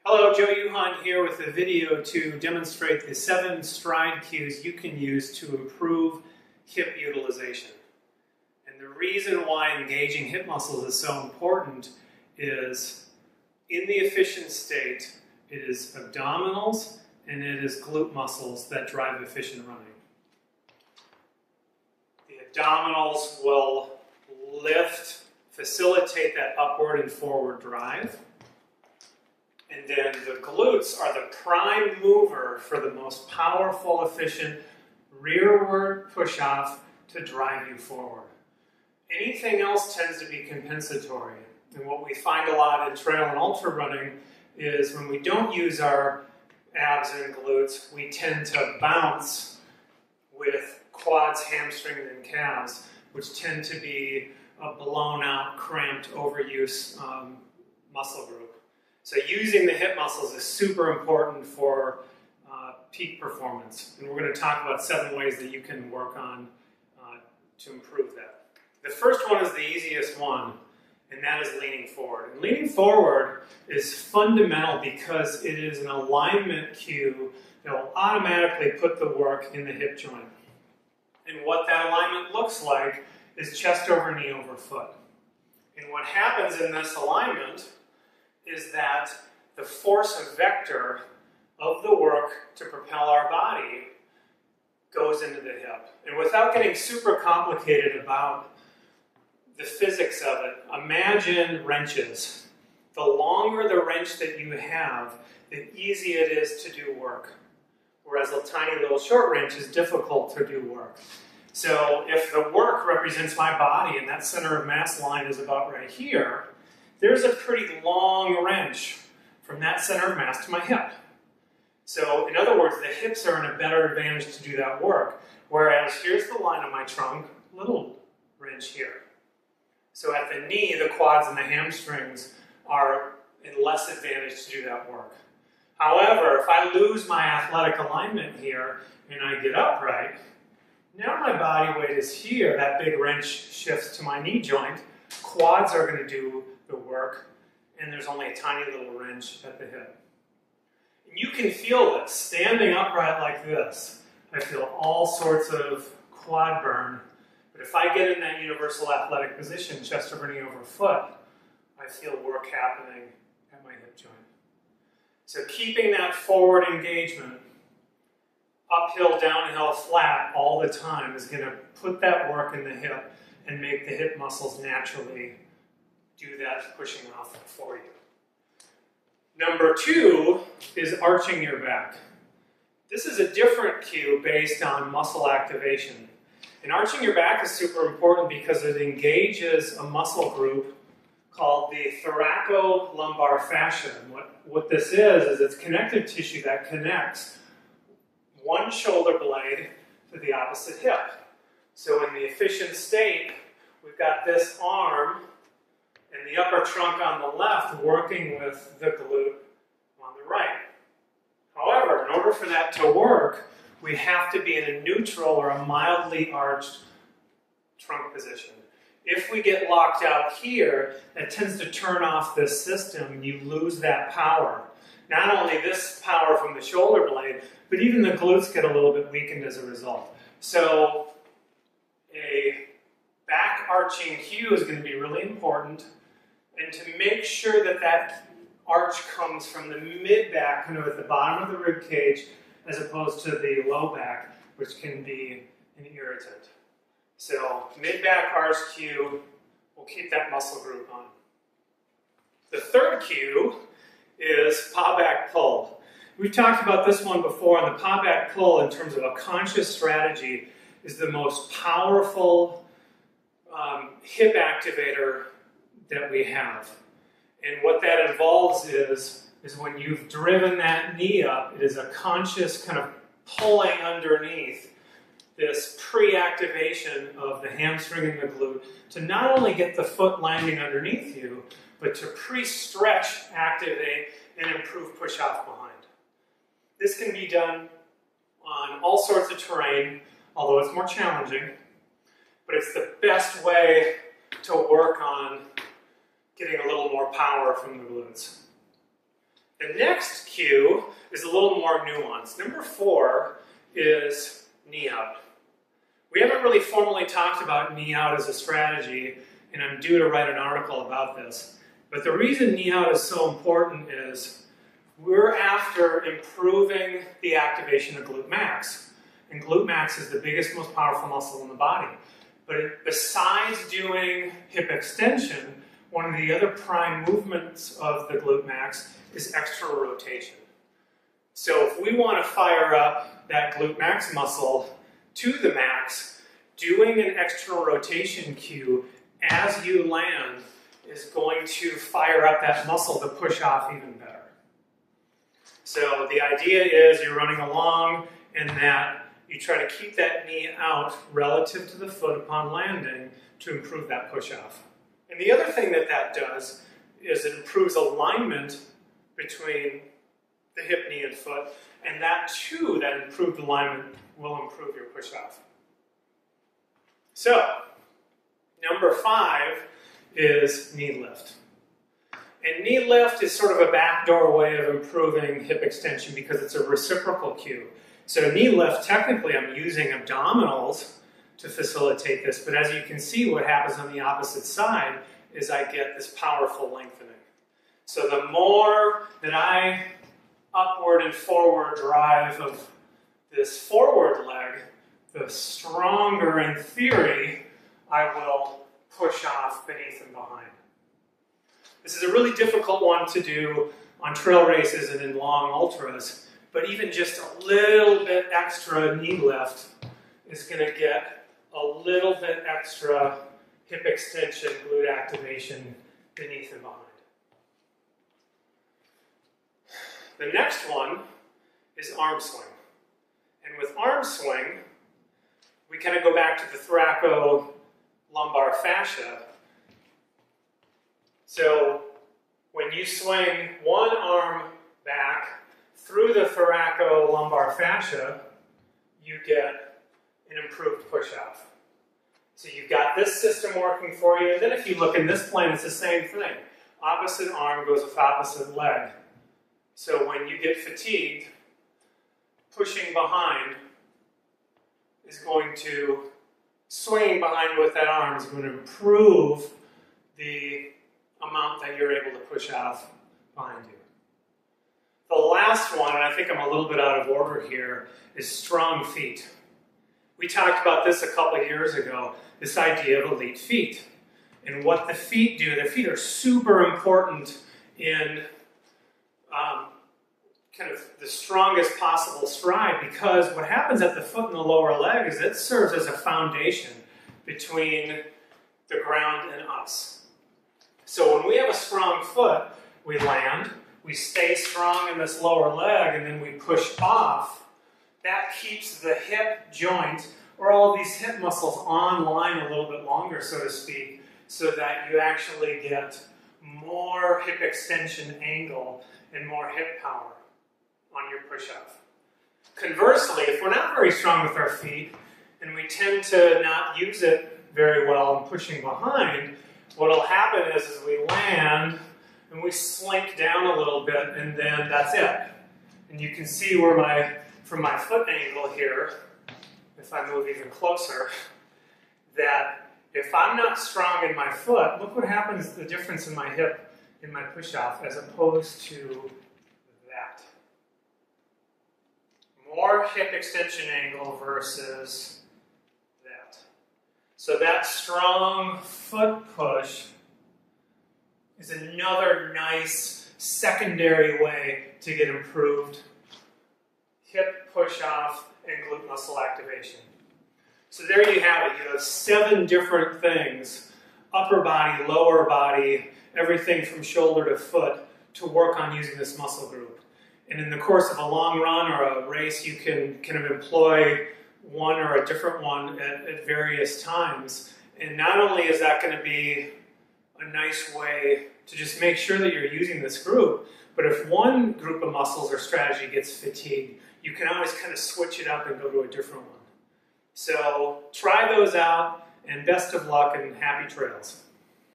Hello, Joe Yuhan here with a video to demonstrate the 7 stride cues you can use to improve hip utilization. And the reason why engaging hip muscles is so important is in the efficient state, it is abdominals and it is glute muscles that drive efficient running. The abdominals will lift, facilitate that upward and forward drive. And then the glutes are the prime mover for the most powerful, efficient rearward push-off to drive you forward. Anything else tends to be compensatory. And what we find a lot in trail and ultra running is when we don't use our abs and glutes, we tend to bounce with quads, hamstrings, and calves, which tend to be a blown out, cramped, overuse muscle group. So using the hip muscles is super important for peak performance. And we're going to talk about 7 ways that you can work on to improve that. The first one is the easiest one, and that is leaning forward. And leaning forward is fundamental because it is an alignment cue that will automatically put the work in the hip joint. And what that alignment looks like is chest over knee over foot. And what happens in this alignment is that the force of vector of the work to propel our body goes into the hip. And without getting super complicated about the physics of it, imagine wrenches. The longer the wrench that you have, the easier it is to do work. Whereas a tiny little short wrench is difficult to do work. So if the work represents my body and that center of mass line is about right here, there's a pretty long wrench from that center of mass to my hip. So in other words, the hips are in a better advantage to do that work. Whereas here's the line of my trunk, little wrench here. So at the knee, the quads and the hamstrings are in less advantage to do that work. However, if I lose my athletic alignment here and I get upright, now my body weight is here, that big wrench shifts to my knee joint, quads are going to do the work, and there's only a tiny little wrench at the hip. And you can feel this. Standing upright like this, I feel all sorts of quad burn, but if I get in that universal athletic position, chest over knee over foot, I feel work happening at my hip joint. So keeping that forward engagement, uphill, downhill, flat all the time is going to put that work in the hip and make the hip muscles naturally do that pushing off for you. Number 2 is arching your back. This is a different cue based on muscle activation. And arching your back is super important because it engages a muscle group called the thoracolumbar fascia. And what this is it's connective tissue that connects one shoulder blade to the opposite hip. So in the efficient state, we've got this arm and the upper trunk on the left working with the glute on the right. However, in order for that to work, we have to be in a neutral or a mildly arched trunk position. If we get locked out here, it tends to turn off this system and you lose that power. Not only this power from the shoulder blade, but even the glutes get a little bit weakened as a result. So a back arching cue is going to be really important. And to make sure that that arch comes from the mid-back, kind of at the bottom of the rib cage, as opposed to the low back, which can be an irritant. So mid-back arch cue will keep that muscle group on. The third cue is paw back pull. We've talked about this one before, and the paw back pull in terms of a conscious strategy is the most powerful hip activator that we have. And what that involves is when you've driven that knee up, it is a conscious kind of pulling underneath this pre-activation of the hamstring and the glute to not only get the foot landing underneath you, but to pre-stretch, activate, and improve push-off behind. This can be done on all sorts of terrain, although it's more challenging, but it's the best way to work on getting a little more power from the glutes. The next cue is a little more nuanced. Number 4 is knee out. We haven't really formally talked about knee out as a strategy, and I'm due to write an article about this. But the reason knee out is so important is we're after improving the activation of glute max. And glute max is the biggest, most powerful muscle in the body. But besides doing hip extension, one of the other prime movements of the glute max is external rotation. So if we want to fire up that glute max muscle to the max, doing an external rotation cue as you land is going to fire up that muscle to push off even better. So the idea is you're running along and that you try to keep that knee out relative to the foot upon landing to improve that push off. And the other thing that that does is it improves alignment between the hip, knee, and foot, and that too, that improved alignment will improve your push off. So, number 5 is knee lift. And knee lift is sort of a backdoor way of improving hip extension because it's a reciprocal cue. So knee lift, technically I'm using abdominals to facilitate this, but as you can see, what happens on the opposite side is I get this powerful lengthening. So the more that I upward and forward drive of this forward leg, the stronger in theory I will push off beneath and behind. This is a really difficult one to do on trail races and in long ultras, but even just a little bit extra knee lift is going to get a little bit extra hip extension, glute activation beneath and behind. The next one is arm swing. And with arm swing, we kind of go back to the thoracolumbar fascia. So when you swing one arm back through the thoracolumbar fascia, you get an improved push-off. So you've got this system working for you, and then if you look in this plane, it's the same thing. Opposite arm goes with opposite leg. So when you get fatigued, pushing behind is going to, swinging behind with that arm is going to improve the amount that you're able to push off behind you. The last one, and I think I'm a little bit out of order here, is strong feet. We talked about this a couple of years ago, this idea of elite feet. And what the feet do, the feet are super important in kind of the strongest possible stride, because what happens at the foot and the lower leg is it serves as a foundation between the ground and us. So when we have a strong foot, we land, we stay strong in this lower leg, and then we push off. That keeps the hip joint, or all of these hip muscles, online a little bit longer, so to speak, so that you actually get more hip extension angle and more hip power on your push-off. Conversely, if we're not very strong with our feet, and we tend to not use it very well in pushing behind, what will happen is we land, and we slink down a little bit, and then that's it. And you can see where from my foot angle here, if I move even closer, that if I'm not strong in my foot, look what happens, the difference in my hip in my push-off as opposed to that. More hip extension angle versus that. So that strong foot push is another nice secondary way to get improved hip push-off and glute muscle activation. So there you have it. You have 7 different things, upper body, lower body, everything from shoulder to foot, to work on using this muscle group. And in the course of a long run or a race, you can kind of employ one or a different one at various times. And not only is that going to be a nice way to just make sure that you're using this group, but if one group of muscles or strategy gets fatigued, you can always kind of switch it up and go to a different one. So try those out, and best of luck and happy trails.